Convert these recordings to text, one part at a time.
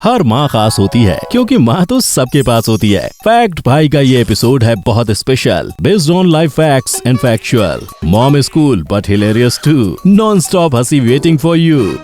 हर माँ खास होती है क्योंकि माँ तो सबके पास होती है। फैक्ट भाई का ये एपिसोड है बहुत special, based on life facts and factual. Mom is cool but hilarious too, non stop हंसी वेटिंग फॉर यू।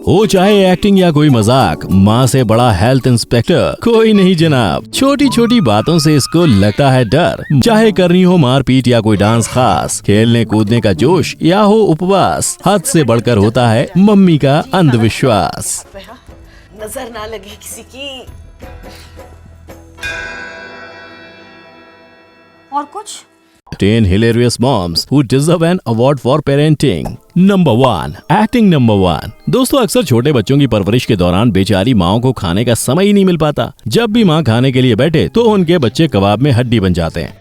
हो चाहे एक्टिंग या कोई मजाक, माँ से बड़ा हेल्थ इंस्पेक्टर कोई नहीं जनाब। छोटी छोटी बातों से इसको लगता है डर, चाहे करनी हो मारपीट या कोई डांस खास, खेलने कूदने का जोश या हो उपवास, हद से बढ़कर होता है मम्मी का अंधविश्वास। नजर ना लगे किसी की। और कुछ 10 hilarious moms who deserve an award for parenting. Number 1, acting number 1। दोस्तों, अक्सर छोटे बच्चों की परवरिश के दौरान बेचारी माओ को खाने का समय ही नहीं मिल पाता। जब भी माँ खाने के लिए बैठे तो उनके बच्चे कबाब में हड्डी बन जाते हैं।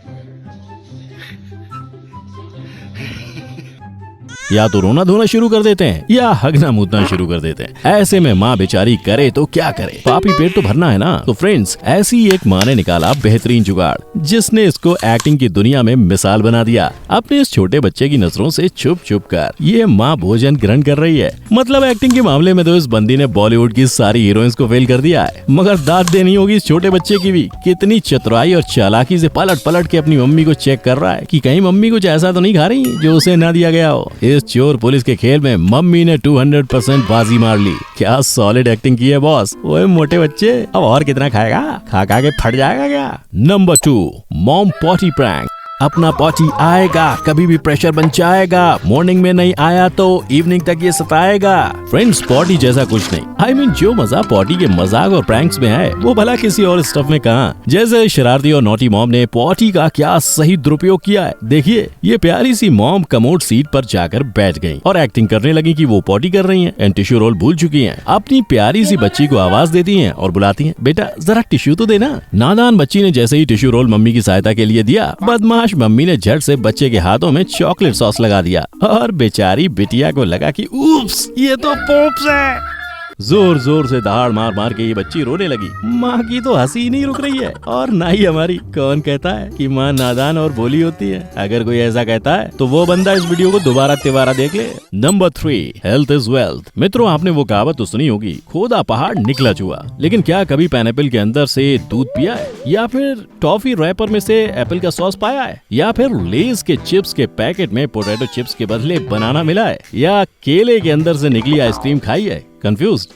या तो रोना धोना शुरू कर देते हैं या हगना मूतना शुरू कर देते हैं। ऐसे में माँ बेचारी करे तो क्या करे, पापी पेट तो भरना है ना। तो फ्रेंड्स, ऐसी एक माँ ने निकाला बेहतरीन जुगाड़, जिसने इसको एक्टिंग की दुनिया में मिसाल बना दिया। अपने इस छोटे बच्चे की नजरों से छुप छुप कर ये माँ भोजन ग्रहण कर रही है। मतलब एक्टिंग के मामले में तो इस बंदी ने बॉलीवुड की सारी हीरोइंस को फेल कर दिया है, मगर दाद देनी होगी इस छोटे बच्चे की भी। कितनी चतुराई और चालाकी से पलट पलट के अपनी मम्मी को चेक कर रहा है कि कहीं मम्मी कुछ ऐसा तो नहीं खा रही जो उसे न दिया गया हो। इस चोर पुलिस के खेल में मम्मी ने 200% बाजी मार ली। क्या सॉलिड एक्टिंग की है बॉस। ओए मोटे बच्चे, अब और कितना खाएगा, खा खा के फट जाएगा क्या। Number 2, mom potty prank. अपना पॉटी आएगा, कभी भी प्रेशर बन जाएगा। मॉर्निंग में नहीं आया तो इवनिंग तक ये सताएगा। फ्रेंड्स, पॉटी जैसा कुछ नहीं। I mean, जो मजा पॉटी के मजाक और प्रैंक्स में है वो भला किसी और स्टफ में कहाँ। जैसे शरारती और नोटी मॉम ने पॉटी का क्या सही दुरुपयोग किया है। देखिए, ये प्यारी सी मॉम कमोड सीट पर जाकर बैठ गई और एक्टिंग करने लगी कि वो पॉटी कर रही हैं एंड टिश्यू रोल भूल चुकी हैं। अपनी प्यारी सी बच्ची को आवाज देती हैं और बुलाती हैं, बेटा जरा टिश्यू तो देना। नादान बच्ची ने जैसे ही टिश्यू रोल मम्मी की सहायता के लिए दिया, बदमाश मम्मी ने झट से बच्चे के हाथों में चॉकलेट सॉस लगा दिया और बेचारी बिटिया को लगा कि उप्स, ये तो पोप्स है। जोर जोर से दहाड़ मार मार के ये बच्ची रोने लगी। माँ की तो हंसी नहीं रुक रही है और ना ही हमारी। कौन कहता है कि माँ नादान और भोली होती है। अगर कोई ऐसा कहता है तो वो बंदा इस वीडियो को दोबारा तिबारा देख ले। Number 3, health is wealth. मित्रों, आपने वो कहावत तो सुनी होगी, खोदा पहाड़ निकला चूहा। लेकिन क्या कभी पाइनएप्पल के अंदर से दूध पिया है, या फिर टॉफी रैपर में से एप्पल का सॉस पाया है, या फिर लेज के चिप्स के पैकेट में पोटैटो चिप्स के बदले बनाना मिला है, या केले के अंदर से निकली आइसक्रीम खाई है। Confused?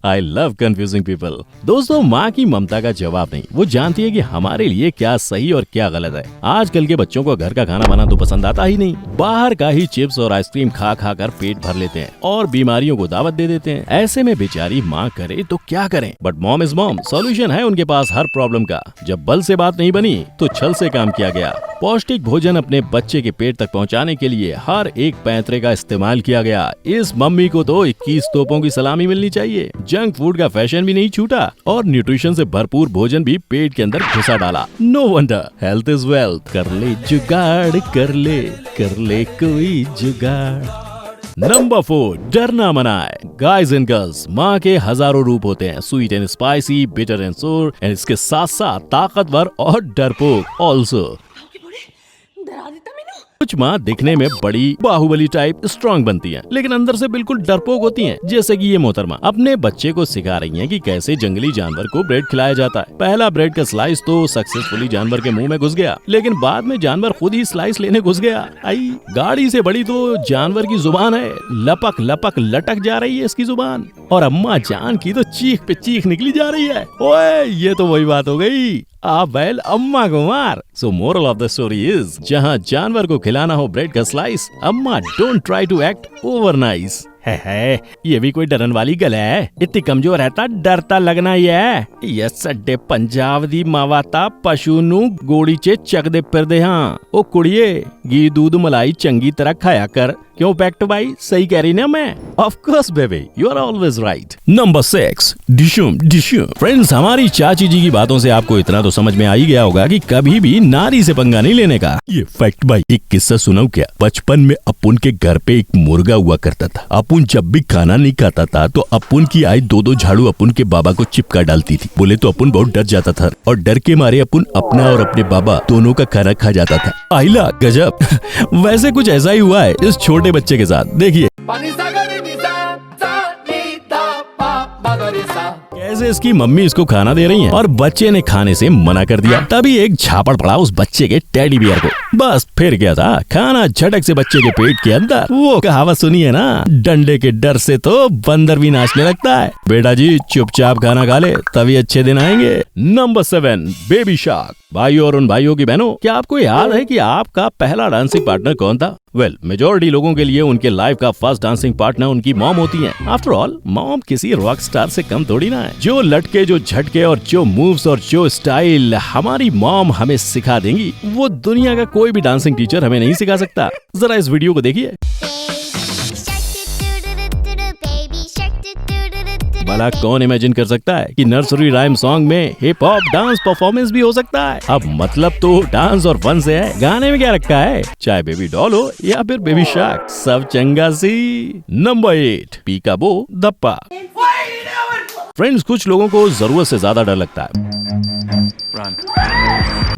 I love confusing people. दोस्तों, माँ की ममता का जवाब नहीं, वो जानती है कि हमारे लिए क्या सही और क्या गलत है। आजकल के बच्चों को घर का खाना बना तो पसंद आता ही नहीं, बाहर का ही चिप्स और आइसक्रीम खा खा कर पेट भर लेते हैं और बीमारियों को दावत दे देते हैं। ऐसे में बेचारी माँ करे तो क्या करें। But mom is mom, solution है उनके पास हर प्रॉब्लम का। जब बल से बात नहीं बनी तो छल से काम किया गया। पौष्टिक भोजन अपने बच्चे के पेट तक पहुँचाने के लिए हर एक पैंतरे का इस्तेमाल किया गया। इस मम्मी को तो 21 तोपों की सलामी मिलनी चाहिए। जंक फूड का फैशन भी नहीं छूटा और न्यूट्रिशन से भरपूर भोजन भी पेट के अंदर घुसा डाला। No wonder health is wealth. कर ले जुगाड़, कर ले कोई जुगाड़। नंबर 4, डरना मना है। गाइज एंड गर्ल्स, माँ के हजारों रूप होते हैं, sweet and spicy, bitter and सोर, एंड इसके साथ साथ ताकतवर और डरपोक ऑल्सो। डरा देता मैंने। कुछ माँ दिखने में बड़ी बाहुबली टाइप स्ट्रॉन्ग बनती हैं, लेकिन अंदर से बिल्कुल डरपोक होती हैं। जैसे कि ये मोहतरमा अपने बच्चे को सिखा रही हैं कि कैसे जंगली जानवर को ब्रेड खिलाया जाता है। पहला ब्रेड का स्लाइस तो सक्सेसफुली जानवर के मुंह में घुस गया, लेकिन बाद में जानवर खुद ही स्लाइस लेने घुस गया। आई गाड़ी से बड़ी तो जानवर की जुबान है, लपक लपक लटक जा रही है इसकी जुबान, और अम्मा जान की तो चीख पे चीख निकली जा रही है। ओए, ये तो वही बात हो गई, आ बैल अम्मा को मार। So moral of the story is, जहाँ जानवर को खिलाना हो ब्रेड का स्लाइस, अम्मा don't try to act over nice. है ये भी कोई डरन वाली गल है। इतनी कमजोर है ता डरता लगना ही है। ये सड्डे पंजाब दी मावाता पशु नू गोड़ी चे चक दे फिर दे। हाँ ओ कुड़िए, घी दूध मलाई चंगी तरह खाया कर। क्यों पैक्ट भाई, सही कह रही ना मैं? Of course baby, you are always right. Number 6, डिशुम डिशुम। फ्रेंड्स, हमारी चाची जी की बातों से आपको इतना तो समझ में आ ही गया होगा कि कभी भी नारी से पंगा नहीं लेने का। ये फैक्ट भाई, एक किस्सा सुनाऊं क्या? बचपन में अपुन के घर पे एक मुर्गा हुआ करता था। अपुन जब भी खाना नहीं खाता था तो अपुन की आई 2-2 झाड़ू अपुन के बाबा को चिपका डालती थी। बोले तो अपुन बहुत डर जाता था और डर के मारे अपुन अपना और अपने बाबा दोनों का खाना खा जाता था। आइला गजब। वैसे कुछ ऐसा ही हुआ है इस छोटे बच्चे के साथ। देखिए कैसे इसकी मम्मी इसको खाना दे रही है और बच्चे ने खाने से मना कर दिया। तभी एक झापड़ पड़ा उस बच्चे के टेडी बियर को। बस फिर क्या था, खाना झटक से बच्चे के पेट के अंदर। वो कहावत सुनी है ना, डंडे के डर से तो बंदर भी नाचने लगता है। बेटा जी चुपचाप खाना खा ले तभी अच्छे दिन आएंगे। Number 7 baby shark. भाइयों और उन भाइयों की बहनों, क्या आपको याद है कि आपका पहला डांसिंग पार्टनर कौन था? वेल, मेजॉरिटी लोगों के लिए उनके लाइफ का फर्स्ट डांसिंग पार्टनर उनकी मॉम होती है। आफ्टर ऑल मॉम किसी रॉक स्टार से कम थोड़ी ना है। जो लटके, जो झटके और जो मूव्स और जो स्टाइल हमारी मॉम हमें सिखा देंगी वो दुनिया का कोई भी डांसिंग टीचर हमें नहीं सिखा सकता। जरा इस वीडियो को देखिए। भला कौन इमेजिन कर सकता है कि नर्सरी राइम सॉन्ग में हिप हॉप डांस परफॉर्मेंस भी हो सकता है। अब मतलब तो डांस और फन से है, गाने में क्या रखा है? चाहे बेबी डॉल हो या फिर बेबी शार्क, सब चंगा सी। नंबर 8 पीकाबू दप्पा। फ्रेंड्स, कुछ लोगों को जरूरत से ज्यादा डर लगता है।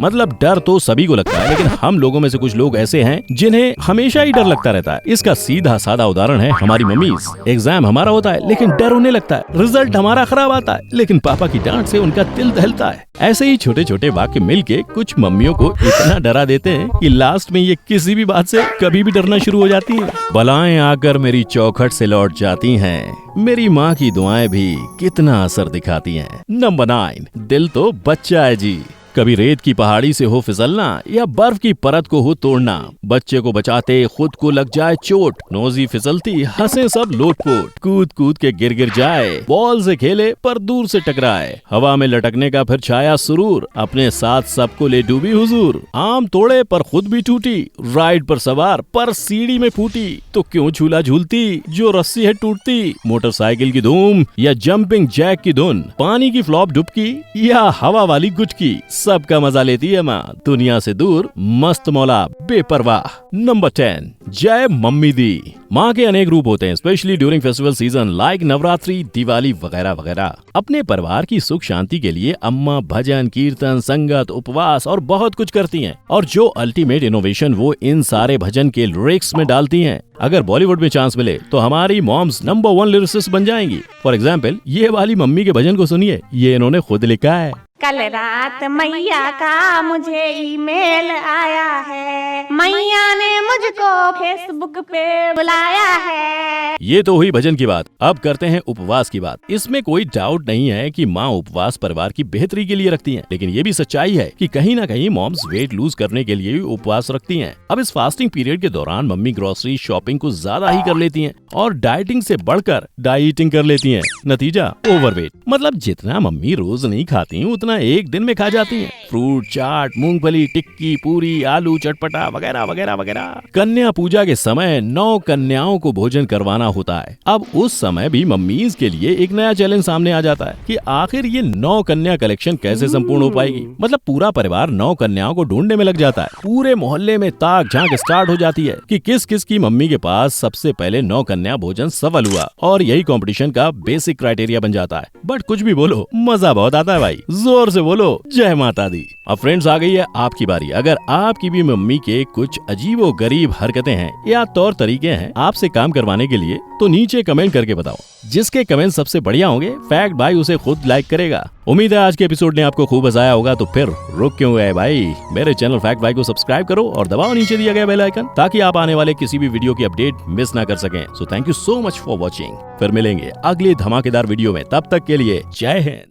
मतलब डर तो सभी को लगता है, लेकिन हम लोगों में से कुछ लोग ऐसे हैं जिन्हें हमेशा ही डर लगता रहता है। इसका सीधा साधा उदाहरण है हमारी मम्मीज। एग्जाम हमारा होता है लेकिन डर उन्हें लगता है। रिजल्ट हमारा खराब आता है लेकिन पापा की डांट से उनका दिल दहलता है। ऐसे ही छोटे छोटे वाक्य मिलके कुछ मम्मियों को इतना डरा देते हैं कि लास्ट में ये किसी भी बात से कभी भी डरना शुरू हो जाती है। बलाएं आकर मेरी चौखट से लौट जाती हैं, मेरी माँ की दुआएं भी कितना असर दिखाती हैं। नंबर 9 दिल तो बच्चा है जी। कभी रेत की पहाड़ी से हो फिसलना या बर्फ की परत को हो तोड़ना, बच्चे को बचाते खुद को लग जाए चोट, नोजी फिसलती हंसे सब लोटपोट, कूद कूद के गिर गिर जाए, बॉल से खेले पर दूर से टकराए, हवा में लटकने का फिर छाया सुरूर, अपने साथ सबको ले डूबी हुजूर, आम तोड़े पर खुद भी टूटी, राइड पर सवार पर सीढ़ी में फूटी, तो क्यों झूला झूलती जो रस्सी है टूटती, मोटरसाइकिल की धूम या जंपिंग जैक की धुन, पानी की फ्लॉप डुबकी या हवा वाली गुटकी, सबका मजा लेती है माँ, दुनिया से दूर मस्त मौला बेपरवाह। नंबर 10 जय मम्मी दी। माँ के अनेक रूप होते हैं, specially during festival season like Navratri, Diwali वगैरह वगैरह। अपने परिवार की सुख शांति के लिए अम्मा भजन, कीर्तन, संगत, उपवास और बहुत कुछ करती हैं। और जो अल्टीमेट इनोवेशन वो इन सारे भजन के लिरिक्स में डालती हैं। अगर बॉलीवुड में चांस मिले तो हमारी मॉम्स नंबर 1 लिरिसिस्ट बन जाएंगी। फॉर एग्जाम्पल ये वाली मम्मी के भजन को सुनिए, ये इन्होंने खुद लिखा है। कल रात मैया का मुझे ईमेल आया है, मैया ने मुझको फेसबुक पे बुलाया है। ये तो हुई भजन की बात। अब करते हैं उपवास की बात। इसमें कोई डाउट नहीं है कि माँ उपवास परिवार की बेहतरी के लिए रखती हैं, लेकिन ये भी सच्चाई है कि कहीं ना कहीं मॉम्स वेट लूज करने के लिए भी उपवास रखती हैं। अब इस फास्टिंग पीरियड के दौरान मम्मी ग्रोसरी शॉपिंग को ज्यादा ही कर लेती हैं और डाइटिंग से बढ़कर डाइटिंग कर लेती हैं। नतीजा ओवरवेट। मतलब जितना मम्मी रोज नहीं खाती उतना एक दिन में खा जाती हैं। फ्रूट चाट, मूंगफली, टिक्की, पूरी, आलू चटपटा वगैरह वगैरह वगैरह। कन्या पूजा के समय 9 कन्याओं को भोजन करवाना होता है। अब उस समय भी मम्मीज के लिए एक नया चैलेंज सामने आ जाता है कि आखिर ये 9 कन्या कलेक्शन कैसे संपूर्ण हो पाएगी। मतलब पूरा परिवार 9 कन्याओं को ढूंढने में लग जाता है। पूरे मोहल्ले में ताक झांक स्टार्ट हो जाती है कि किस किस की मम्मी के पास सबसे पहले 9 कन्या भोजन सफल हुआ, और यही कंपटीशन का बेसिक क्राइटेरिया बन जाता है। बट कुछ भी बोलो, मजा बहुत आता है भाई। जोर से बोलो जय माता दी। अब फ्रेंड्स आ गई है आपकी बारी। अगर आपकी भी मम्मी के कुछ अजीबो गरीब हरकतें हैं या तौर तरीके हैं आपसे काम करवाने के लिए, तो नीचे कमेंट करके बताओ। जिसके कमेंट सबसे बढ़िया होंगे फैक्ट भाई उसे खुद लाइक करेगा। उम्मीद है आज के एपिसोड ने आपको खूब हंसाया होगा। तो फिर रुक क्यों गए भाई, मेरे चैनल फैक्ट भाई को सब्सक्राइब करो और दबाओ नीचे दिया गया बेल आइकन, ताकि आप आने वाले किसी भी वीडियो की अपडेट मिस ना कर सकें। So thank you so much for watching. फिर मिलेंगे अगले धमाकेदार वीडियो में, तब तक के लिए जय हिंद।